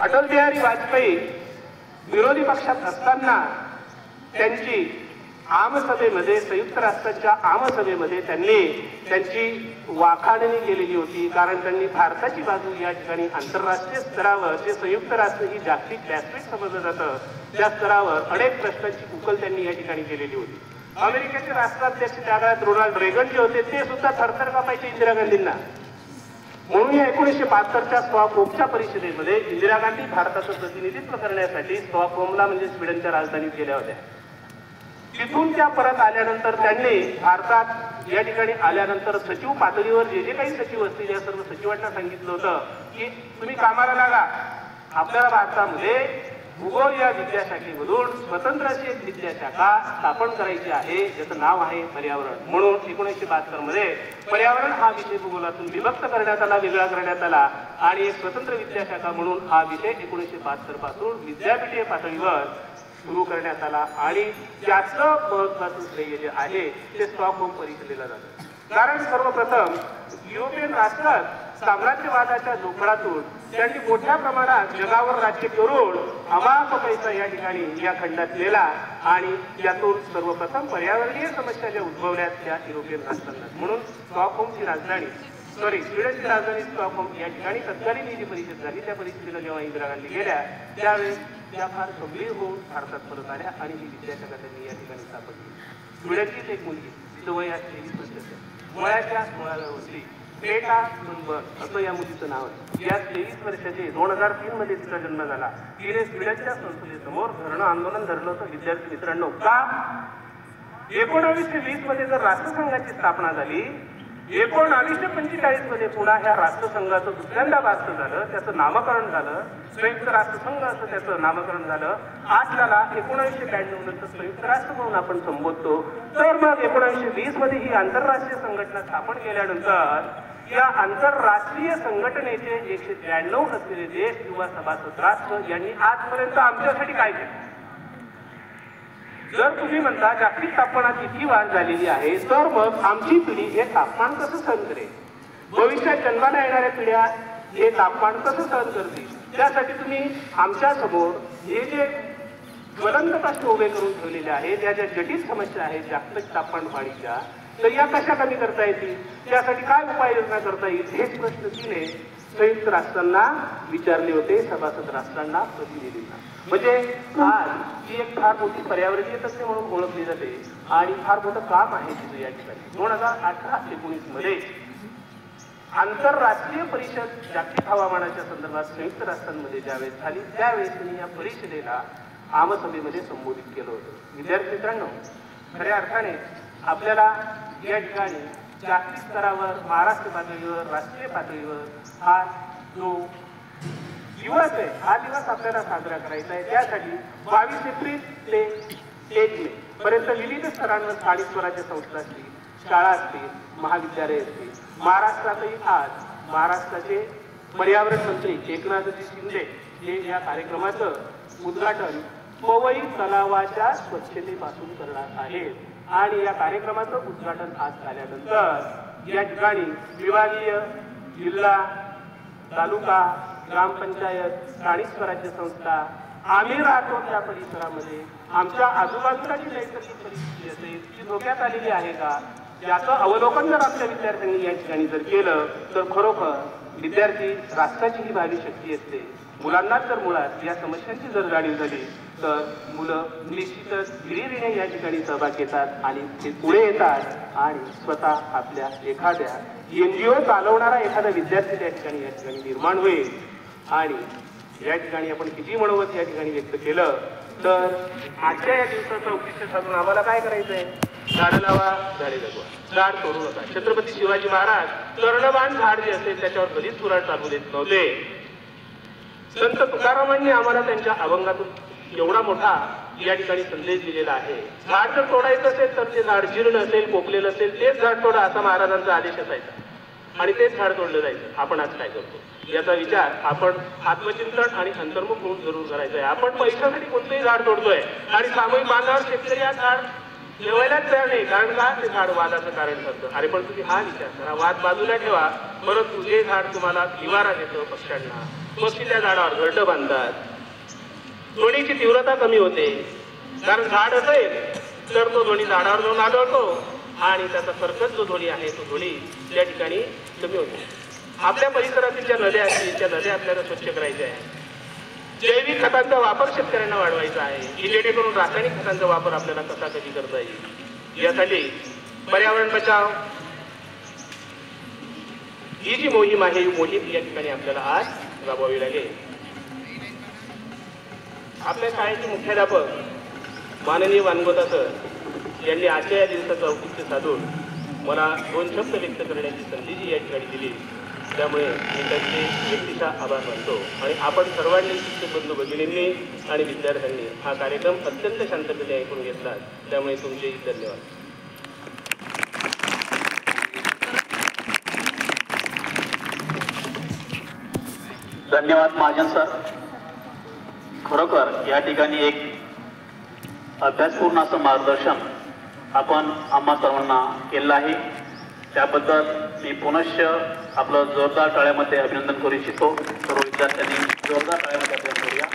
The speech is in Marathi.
अटल बिहारी वाजपेयी विरोधी पक्षात असताना त्यांची आमसभेमध्ये, संयुक्त राष्ट्राच्या आमसभेमध्ये त्यांनी त्यांची वाखाणणी केलेली होती. कारण त्यांनी भारताची बाजू या ठिकाणी आंतरराष्ट्रीय स्तरावर, जे संयुक्त राष्ट्र ही जागतिक व्यासपीठ समजलं जातं, त्या स्तरावर अनेक प्रश्नांची उकल त्यांनी या ठिकाणी केलेली होती. अमेरिकेचे राष्ट्राध्यक्ष त्या काळात रोनाल्ड रेगन जे होते ते सुद्धा थरथर कापायचे इंदिरा गांधींना. म्हणून या 1972च्या स्टॉकहोमच्या परिषदेमध्ये इंदिरा गांधी भारताचं प्रतिनिधित्व करण्यासाठी स्टॉकहोमला म्हणजे स्वीडनच्या राजधानीत गेल्या होत्या. तिथून त्या परत आल्यानंतर त्यांनी भारतात या ठिकाणी आल्यानंतर सचिव पातळीवर जे जे काही सचिव असतील या सर्व सचिवांना सांगितलं होतं की तुम्ही कामाला लागा. आपल्याला भारतामध्ये भूगोल या विद्याशाखेमधून स्वतंत्र अशी एक विद्याशाखा स्थापन करायची आहे, ज्याचं नाव आहे पर्यावरण. म्हणून 1972 मध्ये पर्यावरण हा विषय भूगोलातून विभक्त करण्यात आला, वेगळा करण्यात आला आणि एक स्वतंत्र विद्याशाखा म्हणून हा विषय 1972 पासून विद्यापीठीय पातळीवर सुरू करण्यात आला. आणि त्याचं महत्वाचं श्रेय जे आहे ते स्टॉकहोम परिषदेला जातं. कारण सर्वप्रथम युरोपियन राष्ट्रात साम्राज्यवादाच्या जोखडातून त्यांनी मोठ्या प्रमाणात जगावर राज्य करून अमाप पैसा या ठिकाणी या खंडात नेला आणि यातून सर्वप्रथम पर्यावरणीय समस्या ज्या उद्भवल्या त्या युरोपियन राष्ट्रांना. म्हणून स्टॉकहोमची राजधानी स्वीडनची राजधानी स्टॉकहोम या ठिकाणी तत्कालीन ही जी परिषद झाली त्या परिषदेला जेव्हा इंदिरा गांधी गेल्या त्यावेळेस त्या फार गंभीर होऊन भारतात परत आल्या आणि ही विद्याशाखा त्यांनी या ठिकाणी स्थापन केली. स्वीडनचीच एक मुलगी, तिचं वय 23 वर्षाचं, वयाच्या 16व्या वर्षी ग्रेटा थुनबर्ग असं या मुलीचं नाव आहे. या 23 वर्षाचे 2003 मध्ये तिचा जन्म झाला. तिने स्वीडनच्या संसदेसमोर धरणं आंदोलन धरलं होतं. विद्यार्थी मित्रांनो, का 1920 मध्ये जर राष्ट्रसंघाची स्थापना झाली, 1945 मध्ये पुन्हा ह्या राष्ट्रसंघाचं दुसऱ्यांदा बारसं झालं, त्याचं नामकरण झालं, संयुक्त राष्ट्रसंघ असं त्याचं नामकरण झालं. आज त्याला 1992 नंतर संयुक्त राष्ट्र म्हणून आपण संबोधतो. तर मग 1920 मध्ये ही आंतरराष्ट्रीय संघटना स्थापन केल्यानंतर या आंतरराष्ट्रीय संघटनेचे 193 असलेले देश किंवा सभासद राष्ट्र यांनी आजपर्यंत आमच्यासाठी काय केलं? जर तुम्ही म्हणता जागतिक तापमानात इतकी वाढ झालेली आहे तर मग आमची पिढी हे तापमान कसं सहन करेल? भविष्यात जन्माला येणाऱ्या पिढ्या हे तापमान कसं सहन करतील? त्यासाठी तुम्ही आमच्या समोर हे जे ज्वलंत प्रश्न उभे करून ठेवलेले आहेत, या ज्या जटिल समस्या आहेत जागतिक तापमान वाढीच्या, तर या कशा कमी करता येतील? त्यासाठी काय उपाययोजना करता येईल? हेच प्रश्न तिने संयुक्त राष्ट्रांना विचारले होते, सभासद राष्ट्रांना, प्रतिनिधींना. म्हणजे आज ही एक फार मोठी पर्यावरणीय तज्ञ म्हणून ओळखली जाते आणि फार मोठं काम आहे तिचं या ठिकाणी. 2018-19 मध्ये आंतरराष्ट्रीय परिषद जागतिक हवामानाच्या संदर्भात संयुक्त राष्ट्रांमध्ये ज्यावेळेस झाली त्यावेळेस त्यांनी या परिषदेला आमसभेमध्ये संबोधित केलं होतं. विद्यार्थी मित्रांनो, खऱ्या अर्थाने आपल्याला या ठिकाणी जागतिक स्तरावर, महाराष्ट्र पातळीवर, राष्ट्रीय पातळीवर हा जो दिवस आहे, हा दिवस आपल्याला साजरा करायचा आहे. त्यासाठी 22 एप्रिल ते 1 मे पर्यंत विविध स्तरांवर स्थानिक स्वराज्य संस्था असतील, शाळा असतील, महाविद्यालय असतील. महाराष्ट्रातही आज महाराष्ट्राचे पर्यावरण मंत्री एकनाथजी शिंदे हे या कार्यक्रमाचं उद्घाटन पवई तलावाच्या स्वच्छतेपासून करणार आहेत. आणि या कार्यक्रमाचं उद्घाटन आज झाल्यानंतर या ठिकाणी विभागीय, जिल्हा, तालुका, ग्रामपंचायत, स्थानिक स्वराज्य संस्था, आम्ही राहतो त्या परिसरामध्ये आमच्या आजूबाजूला जी नैसर्गिक परिस्थिती असेल ती धोक्यात आलेली आहे का, याचं अवलोकन जर आमच्या विद्यार्थ्यांनी या ठिकाणी जर केलं तर खरोखर विद्यार्थी राष्ट्राची ही भावी शक्ती असते. मुलांनाच जर मुळात या समस्यांची जर जाणीव झाली तर मुलं निश्चितच हिरिरीने या ठिकाणी सहभाग घेतात आणि ते पुढे येतात आणि स्वतः आपल्या एखाद्या NGO चालवणारा एखादा विद्यार्थी त्या ठिकाणी निर्माण होईल. आणि या ठिकाणी आपण किती मनोगत या ठिकाणी व्यक्त केलं तर आजच्या या दिवसाचं औचित्य साधून आम्हाला काय करायचंय? झाडं लावा, झाडे जगवा, झाड तोडू नका. छत्रपती शिवाजी महाराज कर्णबाण झाड जे असेल त्याच्यावर कधीच कुऱ्हाड चालू देत नव्हते. संत तुकारामांनी आम्हाला त्यांच्या अभंगातून एवढा मोठा या ठिकाणी संदेश दिलेला आहे. झाड जर तोडायचं असेल तर ते झाड जीर्ण असेल, पोकलेलं असेल तेच झाड तोडा असा महाराजांचा आदेश असायचा आणि तेच झाड तोडलं जायचं. आपण आज काय करतो याचा विचार आपण आत्मचिंतन आणि अंतर्मुख होऊन जरूर करायचा आहे. आपण पैशासाठी कोणतंही झाड तोडतोय आणि सामूहिक बांधावर शेतकरी हा झाड ठेवायलाच तयार नाही. कारण का? ते झाड वादाचं कारण ठरतं. अरे पण तुम्ही हा विचार करा, वाद बाजूला ठेवा, परंतु जे झाड तुम्हाला निवारा देतं पक्ष्यांना, बसलेल्या झाडावर घरटं बांधतात. ध्वनीची तीव्रता कमी होते, कारण झाड असेल तर तो ध्वनी झाडावर जाऊन आढळतो आणि त्याचा कर्कश जो ध्वनी आहे तो ध्वनी त्या ठिकाणी कमी होतो. आपल्या परिसरातील ज्या नद्या असतील त्या नद्या आपल्याला स्वच्छ करायच्या आहे. जैविक खतांचा वापर शेतकऱ्यांना वाढवायचा आहे की जेणेकरून रासायनिक खतांचा वापर आपल्याला कसा कधी करता येईल. यासाठी पर्यावरण बचाव ही जी मोहीम आहे ही मोहीम या ठिकाणी आपल्याला आज राबवावी लागेल. आपल्या शाळेचे मुख्याध्यापक माननीय वानगोता सर यांनी आजच्या या दिवसाचं औचित्य साधून मला 2 शब्द व्यक्त करण्याची संधी जी या ठिकाणी दिली, त्यामुळे मी त्यांचे व्यक्तिशः आभार मानतो. आणि आपण सर्वांनी, शिक्षक बंधू भगिनींनी आणि विद्यार्थ्यांनी हा कार्यक्रम अत्यंत शांततेने ऐकून घेतला, त्यामुळे तुमचेही धन्यवाद. धन्यवाद महाजन सर. खरोखर या ठिकाणी एक अभ्यासपूर्ण असं मार्गदर्शन आपण आम्हा सर्वांना केलं आहे. त्याबद्दल मी पुनश्च आपलं जोरदार टाळ्यामध्ये अभिनंदन करू इच्छितो. सर्व विद्यार्थ्यांनी जोरदार टाळ्यामध्ये अभिनंदन करूया.